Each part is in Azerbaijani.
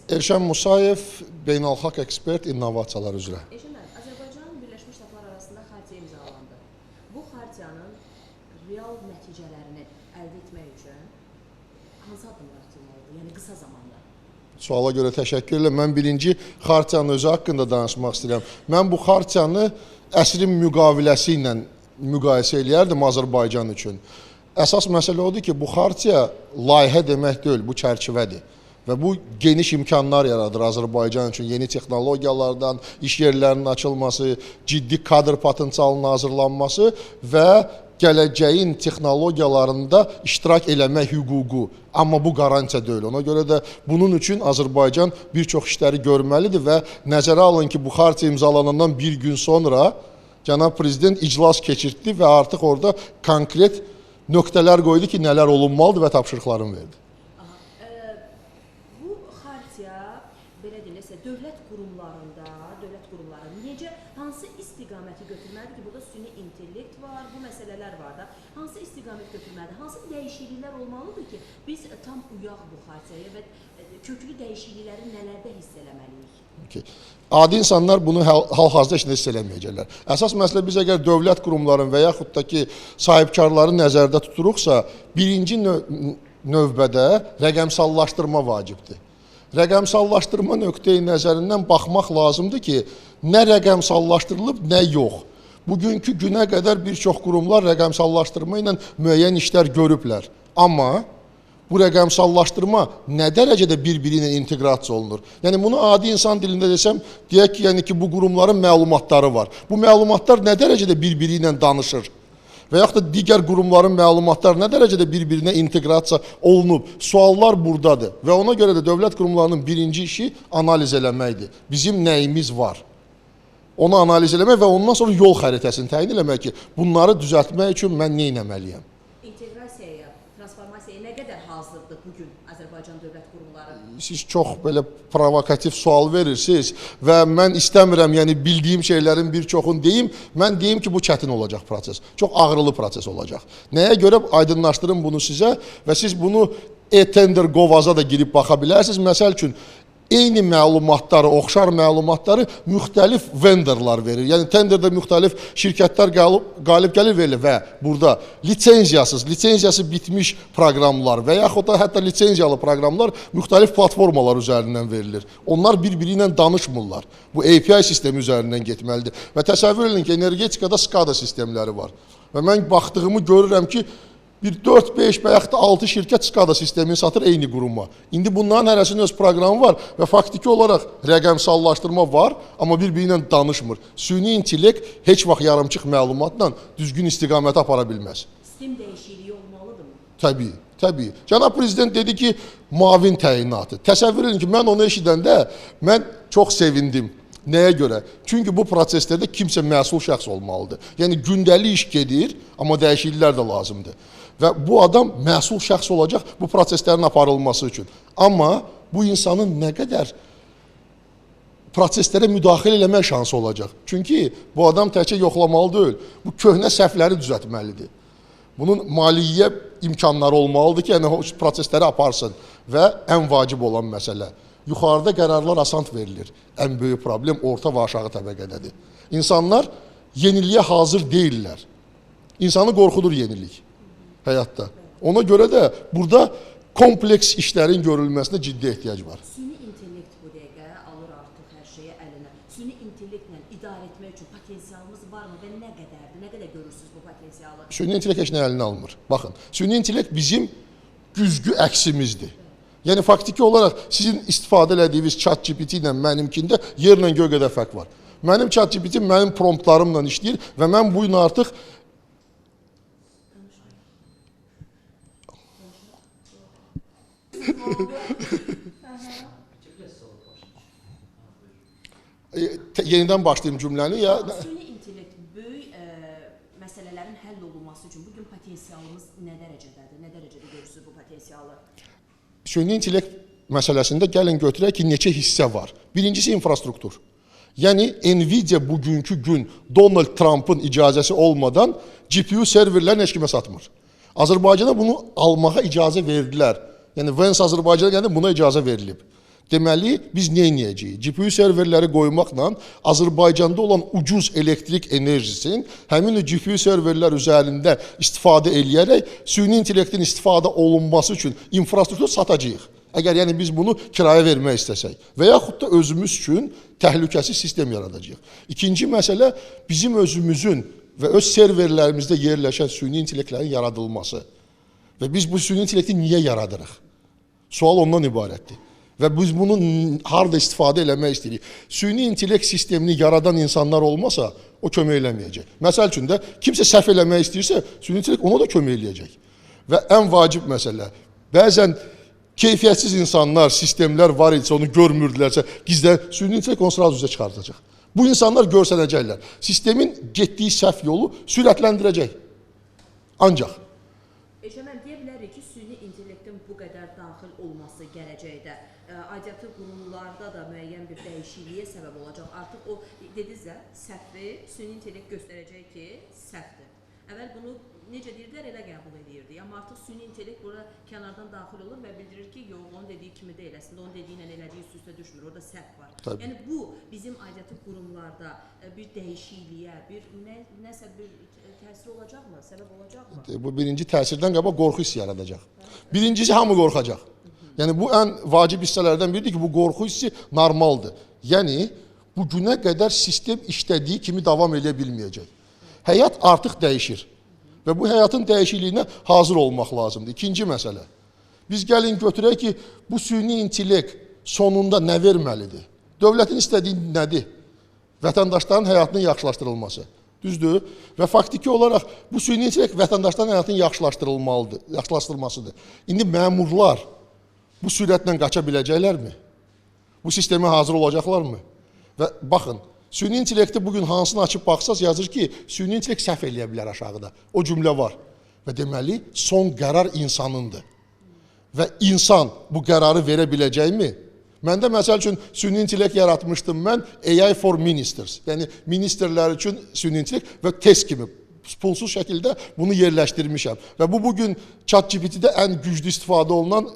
Elşən Musayev, beynəlxalq ekspert innovasiyalar üzrə. Azərbaycanın Birləşmiş Ştatlar arasında xartiya imzalandı. Bu xartiyanın real nəticələrini əldə etmək üçün hansı addımlar atılmalıdır? Yəni qısa zamanda. Suala görə təşəkkür edirəm. Mən birinci xartiyanın özü haqqında danışmaq istəyirəm. Mən bu xartiyanı əsrin müqaviləsi ilə müqayisə eləyərdim Azərbaycan üçün. Əsas məsələ odur ki, bu xartiya layihə demək deyil, bu çərçivədir. Və bu geniş imkanlar yaradır Azərbaycan üçün. Yeni texnologiyalardan, iş yerlərinin açılması, ciddi kadr potensialının hazırlanması və gələcəyin texnologiyalarında iştirak eləmək hüququ. Amma bu qarantiya deyil. Ona görə də bunun üçün Azərbaycan bir çox işləri görməlidir və nəzərə alın ki, bu xartiya imzalanandan bir gün sonra Cənab Prezident iclas keçirtdi və artıq orada konkret nöqtələr qoydu ki, nələr olunmalıdır və tapşırıqlarını verdi. Bu xartiya, belə deyilsə, dövlət qurumları necə, hansı istiqaməti götürməlidir ki, burada süni intellekt var, bu məsələlər var da, hansı istiqamət götürməlidir, hansı dəyişikliklər olmalıdır ki, biz tam uyaq bu xartiyaya və köklü dəyişiklikləri nələrdə hiss eləməliyik? Adi insanlar bunu hal-hazırda heç nə hiss eləməyəcəklər. Əsas məsələ biz əgər dövlət qurumların və yaxud da ki, sahibkarları nəzərdə tuturuqsa, birinci növbədə rəqəmsallaşdırma vacibdir. Rəqəmsallaşdırma nöqteyi nəzərindən baxmaq lazımdır ki, nə rəqəmsallaşdırılıb, nə yox. Bugünkü günə qədər bir çox qurumlar rəqəmsallaşdırma ilə müəyyən işlər görüblər. Amma bu rəqəmsallaşdırma nə dərəcədə bir-biri ilə inteqrasiya olunur? Yəni, bunu adi insan dilində desəm, deyək ki, bu qurumların məlumatları var. Bu məlumatlar nə dərəcədə bir-biri ilə danışır? Və yaxud da digər qurumların məlumatları nə dərəcədə bir-birinə inteqrasiya olunub? Suallar buradadır. Və ona görə də dövlət qurumlarının birinci işi analiz eləməkdir. Bizim nəyimiz var? Onu analiz eləmək və ondan sonra yol xəritəsini təyin eləmək ki, bunları düzəltmək üçün mən nə etməliyəm? İnteqrasiyaya, transformasiyaya nə qədər hazırdır bugün Azərbaycan dövlət qurumları? Siz çox belə provokativ sual verirsiniz və mən istəmirəm, yəni bildiyim şeylərin bir çoxunu deyim. Mən deyim ki, bu çətin olacaq proses. Çox ağrılı proses olacaq. Nəyə görə aydınlaşdırım bunu sizə və siz bunu e-tender Gov.az-a da girib baxa bilərsiniz. Məsəl üçün, eyni məlumatları, oxşar məlumatları müxtəlif vendorlar verir. Yəni, tenderdə müxtəlif şirkətlər qalib gəlir verilir və burada lisenziyası bitmiş proqramlar və yaxud da hətta lisenziyalı proqramlar müxtəlif platformalar üzərindən verilir. Onlar bir-biri ilə danışmırlar. Bu API sistemi üzərindən getməlidir. Və təsəvvür edin ki, energetikada SCADA sistemləri var. Və mən baxdığımı görürəm ki, bir 4-5 və yaxud da 6 şirkət SCADA sistemini satır eyni quruma. İndi bunların hərəsinin öz proqramı var və faktiki olaraq rəqəmsallaşdırma var, amma bir-biri ilə danışmır. Süni intellekt heç vaxt yarımçıq məlumatla düzgün istiqamətə apara bilməz. Sistem dəyişikliyi olmalıdırmı? Təbii. Cənab Prezident dedi ki, muavin təyinatı. Təsəvvür edin ki, mən onu eşidəndə mən çox sevindim. Nəyə görə? Çünki bu proseslərdə kimsə məsul şəxs olmalıdır. Yəni, gündəlik iş gedir, amma dəyişikliklər də lazımdır. Və bu adam məsul şəxs olacaq bu proseslərin aparılması üçün. Amma bu insanın nə qədər proseslərə müdaxilə eləmək şansı olacaq. Çünki bu adam təkcə yoxlamalı deyil, bu köhnə səhvləri düzəltməlidir. Bunun maliyyə imkanları olmalıdır ki, yəni prosesləri aparsın. Və ən vacib olan məsələ, yuxarıda qərarlar asant verilir. Ən böyük problem orta və aşağı təbəqədədir. İnsanlar yeniliyə hazır deyirlər. İnsanı qorxudur yenilik həyatda. Ona görə də burada kompleks işlərin görülməsinə ciddi ehtiyac var. Süni intellekt bu dəqiqə alır artıq hər şeyi əlinə. Süni intellektlə idarə etmək üçün potensialımız varmı və nə qədərdir? Nə qədər görürsünüz bu potensialı? Süni intellekt heç nə əlinə almır. Baxın, süni intellekt bizim güzgü əksimizdir. Yəni, faktiki olaraq sizin istifadə elədiyiniz ChatGPT ilə mənimkində yerlə göy qədər fərq var. Mənim ChatGPT mənim promptlarımla işləyir və mən bu gün artıq yenidən başlayayım cümləni ya. Süni intellekt böyük məsələlərin həll olunması üçün bugün potensialımız nə dərəcədədir? Nə dərəcədə görürsünüz bu potensialı? Süni intellekt məsələsində gəlin götürək ki, neçə hissə var. Birincisi infrastruktur. Yəni, Nvidia bugünkü gün Donald Trump'ın icazəsi olmadan GPU serverlərini heç kimə satmır. Azərbaycana bunu almağa icazə verdilər. Yəni, Vance Azərbaycana gəlir, buna icazə verilib. Deməli, biz nə edəcəyik? GPU serverləri qoymaqla Azərbaycanda olan ucuz elektrik enerjisinin həmin o GPU serverlər üzərində istifadə eləyərək süni intellektin istifadə olunması üçün infrastruktur satacağıq. Əgər yəni biz bunu kirayə vermək istəsək və yaxud da özümüz üçün təhlükəsiz sistem yaradacağıq. İkinci məsələ bizim özümüzün və öz serverlərimizdə yerləşən süni intellektlərin yaradılması. Və biz bu süni intellekti niyə yaradırıq? Sual ondan ibarətdir. Və biz bunu harada istifadə eləmək istəyirik? Süni intellekt sistemini yaradan insanlar olmasa, o kömək eləməyəcək. Məsəl üçün də kimsə səhv eləmək istəyirsə, süni intellekt ona da kömək eləyəcək. Və ən vacib məsələ, bəzən keyfiyyətsiz insanlar, sistemlər var idisə, onu görmürdülərsə, gizlən süni intellekt onu sıra üzə çıxardacaq. Bu insanlar görsənəcəklər. Sistemin getdiyi səhv yolu sürətləndirəcək. Ancaq Eşəmən, deyə bilərik ki, süni intellektin bu qədər daxil olması gələcəkdə aidiyyatı qurumlarda da müəyyən bir dəyişikliyə səbəb olacaq. Artıq o, dediniz də, səhvi süni intellekt göstərəcək ki, səhvdir. Əvvəl bunu necə deyirdilər, elə qəbul edirdik. Amma artıq süni intellekt burada kənardan daxil olur və bildirir ki, yox, onun dediyi kimi deyil. Əslində, onun dediyi ilə elədiyi üst-üstə düşmür, orada səhv var. Tabii. Yəni, bu bizim aidiyyatı qurumlarda bir dəyişikliyə, nəsə bir təsir olacaqmı, səbəb olacaqmı? Bu birinci təsirdən qabaq qorxu hissi yaradacaq. Birincisi, hamı qorxacaq. Yəni, bu ən vacib hissələrdən biridir ki, bu qorxu hissi normaldır. Yəni, bu günə qədər sistem işlədiyi kimi davam edə bilməyəcək. Həyat artıq dəyişir və bu həyatın dəyişikliyinə hazır olmaq lazımdır. İkinci məsələ, biz gəlin götürək ki, bu süni intellekt sonunda nə verməlidir? Dövlətin istədiyi nədir? Vətəndaşların həyatının yaxşılaşdırılması. Düzdür? Və faktiki olaraq bu süni intellekt vətəndaşların həyatının yaxşılaşdırılmasıdır. İndi məmurlar bu sürətlə qaça biləcəklərmi? Bu sistemə hazır olacaqlarmı? Və baxın, süni intellekti bugün hansını açıb baxsaz yazır ki, süni intellekt səhv eləyə bilər aşağıda. O cümlə var. Və deməli, son qərar insanındır. Və insan bu qərarı verə biləcəkmi? Məndə məsəl üçün süni intellekt yaratmışdım mən AI for Ministers. Yəni, ministerlər üçün süni intellekt və test kimi pulsuz şəkildə bunu yerləşdirmişəm. Və bu bugün ChatGPT-də ən güclü istifadə olunan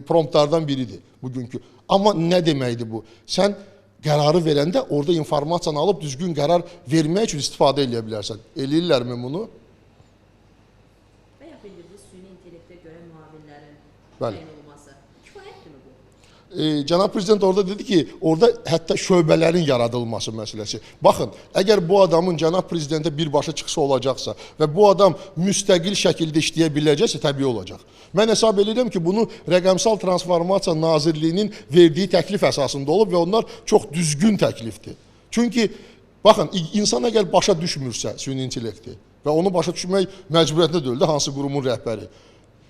promptlardan biridir bugünkü. Amma nə deməkdir bu? Sən qərarı verəndə orada informasiyanı alıb düzgün qərar vermək üçün istifadə edə bilərsən. Eləyirlərmi bunu? Və ya bildirdiniz, süni intellektə görə müavinlərin Bəli. təyin olması. Kifayətdirmi bu? Cənab Prezident orada dedi ki, orada hətta şöbələrin yaradılması məsələsi. Baxın, əgər bu adamın Cənab Prezidentə birbaşa çıxışı olacaqsa və bu adam müstəqil şəkildə işləyə biləcəksə, təbii olacaq. Mən hesab edirəm ki, bunu Rəqəmsal Transformasiya Nazirliyinin verdiyi təklif əsasında olub və onlar çox düzgün təklifdir. Çünki, baxın, insan əgər başa düşmürsə süni intellekti və onu başa düşmək məcburiyyətində deyil də hansı qurumun rəhbəri,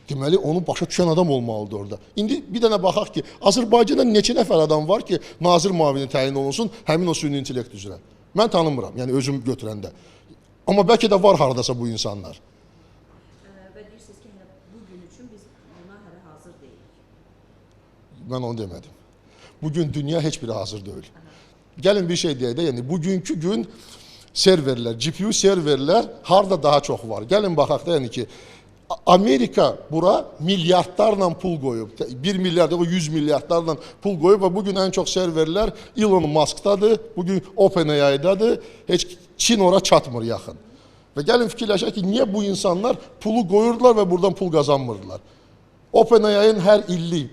deməli, onu başa düşən adam olmalıdır orada. İndi bir dənə baxaq ki, Azərbaycanda neçə nəfər adam var ki, nazir müavini təyin olunsun həmin o süni intellekt üzrə. Mən tanımıram, yəni özüm götürəndə. Amma bəlkə də var haradasa bu insanlar. Və deyirsiniz ki, bu gün üçün biz buna hələ hazır deyilik. Mən onu demədim. Bugün dünya heç biri hazır deyil. Gəlin bir şey deyək də, yəni bugünkü gün serverlər, GPU serverlər harada daha çox var? Gəlin baxaq da, yəni ki, Amerika bura milyardlarla pul qoyub, 1 milyard, 100 milyardlarla pul qoyub və bugün ən çox serverlər Elon Musk'dadır, bugün OpenAI-dadır, heç Çin ora çatmır yaxın. Və gəlin fikirləşək ki, niyə bu insanlar pulu qoyurdular və buradan pul qazanmırdılar? OpenAI-in hər illik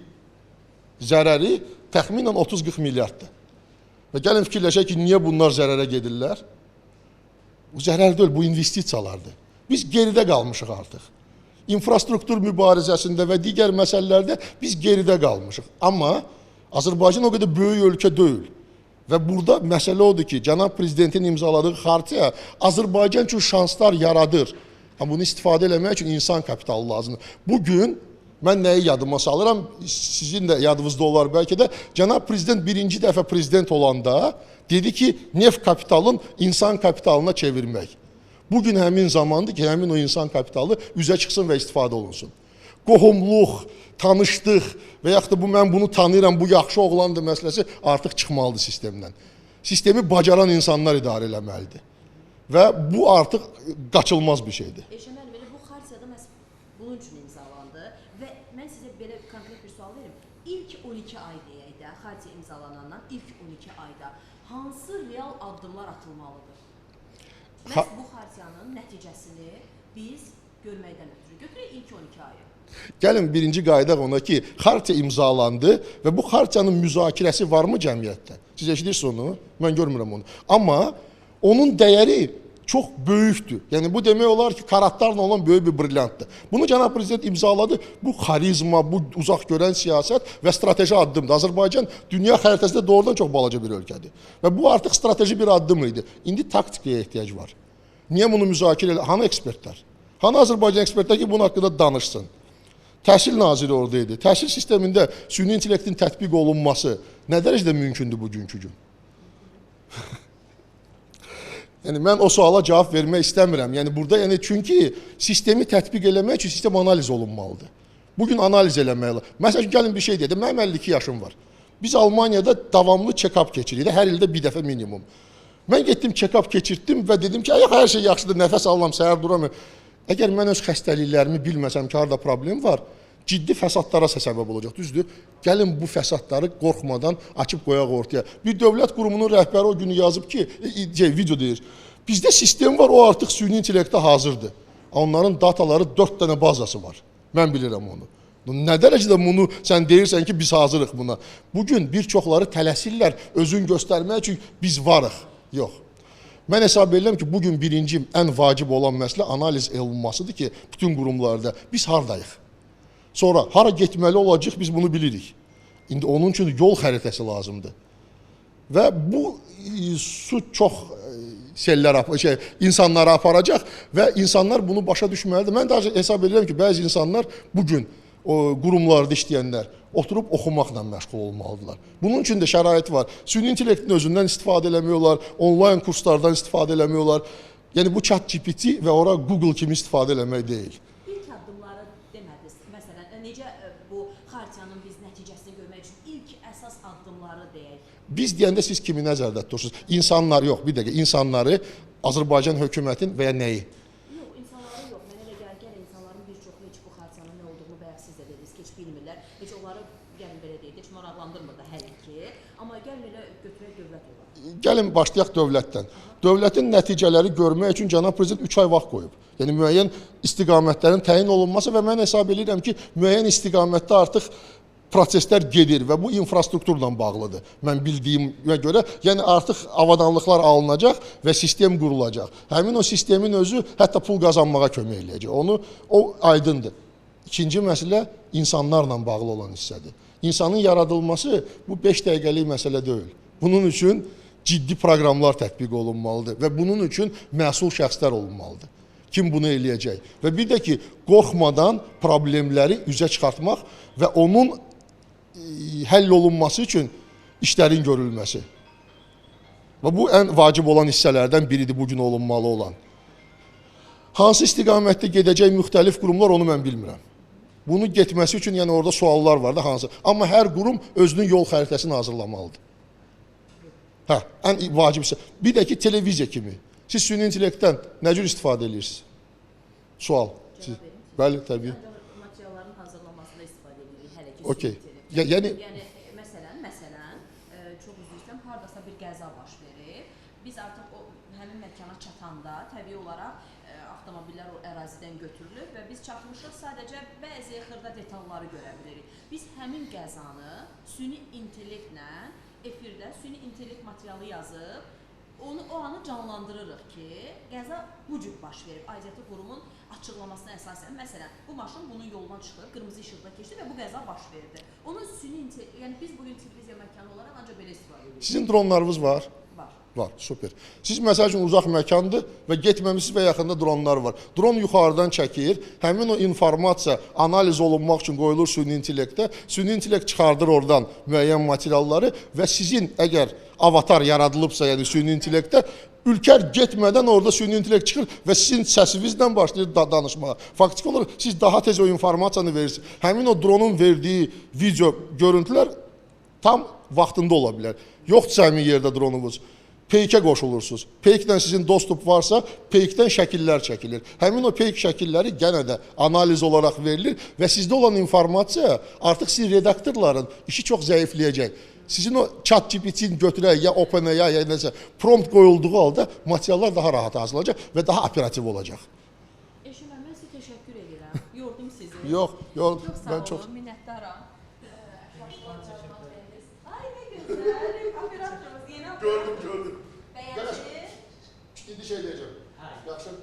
zərəri təxminən 30-40 milyarddır. Və gəlin fikirləşək ki, niyə bunlar zərərə gedirlər? Bu zərər deyil, bu investisiyalardır. Biz geridə qalmışıq artıq. İnfrastruktur mübarizəsində və digər məsələlərdə biz geridə qalmışıq. Amma Azərbaycan o qədər böyük ölkə deyil. Və burada məsələ odur ki, Cənab Prezidentin imzaladığı xartiya Azərbaycan üçün şanslar yaradır. Amma bunu istifadə eləmək üçün insan kapitalı lazımdır. Bugün mən nəyi yadıma salıram, sizin də yadınızda olar bəlkə də, Cənab Prezident birinci dəfə prezident olanda dedi ki, neft kapitalın insan kapitalına çevirmək. Bugün həmin zamandır ki, həmin o insan kapitalı üzə çıxsın və istifadə olunsun. Qohumluq, tanışdıq və yaxud da bu, mən bunu tanıyıram, bu yaxşı oğlandır məsələsi artıq çıxmalıdır sistemdən. Sistemi bacaran insanlar idarə eləməlidir. Və bu artıq qaçılmaz bir şeydir. Eşəməli, belə bu xartiyada məhz bunun üçün imzalandı və mən sizə belə konkret bir sual verim. ilk 12 ay deyək də, xartiya imzalanandan ilk 12 ayda hansı real addımlar atılmalıdır? Məhz bu xartiyanın nəticəsini biz görməkdən ötürü. Götürək ilk 12 ayı. Gəlin birinci qaydaq ona ki, xartiya imzalandı və bu xartiyanın müzakirəsi varmı cəmiyyətdə? Siz eşidirsiniz onu? Mən görmürəm onu. Amma onun dəyəri çox böyükdür. Yəni bu demək olar ki, karatlarla olan böyük bir brilyantdır. Bunu cənab prezident imzaladı. Bu xarizma, bu uzaq görən siyasət və strateji addımdır. Azərbaycan dünya xəritəsində doğrudan çox balaca bir ölkədir. Və bu artıq strateji bir addım idi. İndi taktikaya ehtiyac var. Niyə bunu müzakirə edir? Hanı ekspertlər? Hanı Azərbaycan ekspertlər ki, bunun haqqında danışsın? Təhsil naziri oradaydı. Təhsil sistemində süni intellektin tətbiq olunması nə dərəcədə mümkündür bugünkü gün? Yəni mən o suala cavab vermək istəmirəm. Yəni burada çünki sistemi tətbiq eləmək üçün sistem analiz olunmalıdır. Bugün analiz eləməli. Məsələn gəlin bir şey deyək. Mənim 52 yaşım var. Biz Almaniyada davamlı check-up keçiririk. Hər ildə bir dəfə minimum. Mən getdim check-up keçirtdim və dedim ki, hər şey yaxşıdır, nəfəs alıram, səhər duramıyorum. Əgər mən öz xəstəliklərimi bilməsəm ki, harada problem var, ciddi fəsadlara səbəb olacaq, düzdür? Gəlin bu fəsadları qorxmadan açıb qoyaq ortaya. Bir dövlət qurumunun rəhbəri o günü yazıb ki, video deyir, bizdə sistem var, o artıq süni intellektə hazırdır. Onların dataları 4 dənə bazası var. Mən bilirəm onu. Nə dərəcədə bunu sən deyirsən ki, biz hazırıq buna. Bugün bir çoxları tələsirlər özün göstərmək üçün biz varıq. Yox. Mən hesab edirəm ki, bugün birinci ən vacib olan məsələ analiz olunmasıdır ki, bütün qurumlarda biz hardayıq. Sonra hara getməli olacaq biz bunu bilirik. İndi onun üçün yol xəritəsi lazımdır. Və bu su çox insanlara aparacaq və insanlar bunu başa düşməlidir. Mən də hesab edirəm ki, bəzi insanlar bugün qurumlarda işləyənlər oturub oxumaqla məşğul olmalıdırlar. Bunun üçün də şərait var. Süni intellektin özündən istifadə eləmiyorlar, onlayn kurslardan istifadə eləmiyorlar. Yəni bu ChatGPT və ora Google kimi istifadə eləmək deyil. İlk addımları demədiniz. Məsələn, necə bu xartiyanın biz nəticəsini görmək üçün ilk əsas addımları deyək? Biz deyəndə siz kimi nəzərdə tutursunuz? İnsanlar yox, bir dəqiqə, insanları, Azərbaycan hökumətin və ya nəyi? Yox, insanları yox. Mənə elə gəlir, insanların bir çoxu heç bu xartiyanın nə olduğunu bayaq siz də dediniz ki, heç bilmirlər. Heç onları, gəlin belə deyək, heç maraqlandırmır da hələ ki. Amma gəlin elə götürək dövlət olar. Gəlin başlayaq dövlətdən. Dövlətin nəticələri görmək üçün cənab prezident 3 ay vaxt qoyub. Yəni müəyyən istiqamətlərin təyin olunması və mən hesab edirəm ki, müəyyən istiqamətdə artıq proseslər gedir və bu infrastrukturla bağlıdır. Mən bildiyimə görə, yəni artıq avadanlıqlar alınacaq və sistem qurulacaq. Həmin o sistemin özü hətta pul qazanmağa kömək eləyəcək. O aydındır. İkinci məsələ insanlarla bağlı olan hissədir. İnsanın yaradılması bu 5 dəqiqəlik məsələ deyil. Bunun üçün ciddi proqramlar tətbiq olunmalıdır və bunun üçün məsul şəxslər olunmalıdır. Kim bunu eləyəcək? Və bir də ki, qorxmadan problemləri üzə çıxartmaq və onun həll olunması üçün işlərin görülməsi. Və bu ən vacib olan hissələrdən biridir bugün olunmalı olan. Hansı istiqamətdə gedəcək müxtəlif qurumlar onu mən bilmirəm. Bunu getməsi üçün yəni orada suallar var da hansı. Amma hər qurum özünün yol xəritəsini hazırlamalıdır. Ən vacib hissə. Bir də ki, televiziya kimi. Siz süni intellektdən nə cür istifadə edirsiniz? Sual. Bəli, təbii. Materialların hazırlanmasında istifadə edirik hələ ki. Okey. Yəni məsələn, çox üzr istəyirəm, hardasa bir qəza baş verir. Biz artıq həmin məkana çatanda təbii olaraq avtomobillər o ərazidən götürülür və biz çatmışıq sadəcə bəzi xırda detalları görə bilirik. Biz həmin qəzanı süni intellektlə efirdə süni intellekt materialı yazıb o anı canlandırırıq ki, qəza bu cür baş verib. Aidiyyatı qurumun açıqlamasına əsasən, məsələn, bu maşın bunun yolundan çıxır, qırmızı işıqda keçdi və bu qəza baş verdi. Onun süni yəni biz bugün televiziya məkanı olaraq ancaq belə istifadə edirik. Sizin dronlarınız var? Var. Var, super. Siz məsəl üçün uzaq məkandır və getməmisiniz və yaxında dronlar var. Dron yuxarıdan çəkir, həmin o informasiya analiz olunmaq üçün qoyulur süni intellektə. Süni intellekt çıxardır oradan müəyyən materialları və sizin əgər avatar yaradılıbsa, yəni süni intellektdə, Ülkər getmədən orada süni intellekt çıxır və sizin səsinizlə başlayır danışmağa. Faktiki olaraq siz daha tez o informasiyanı verirsiniz. Həmin o dronun verdiyi video görüntülər tam vaxtında ola bilər. Yoxdursa həmin yerdə dronunuz. Peykə qoşulursunuz. Peyklə sizin dostluq varsa, peykdən şəkillər çəkilir. Həmin o peyk şəkilləri yenə də analiz olaraq verilir və sizdə olan informasiya artıq sizin redaktorların işi çox zəifləyəcək. Sizin o ChatGPT-ni götürək, ya OpenAI, ya nəsə prompt qoyulduğu halda materiallar daha rahat hazırlanacaq və daha operativ olacaq. Eşimə, mən sizə təşəkkür edirəm. Yordum sizi. Yox, Mən çox minnətdaram. Ay, nə gözəl. Operatorumuz yeni operator. Gördüm. Bəyəndiniz? İndi şey deyəcəm. Yaxşı,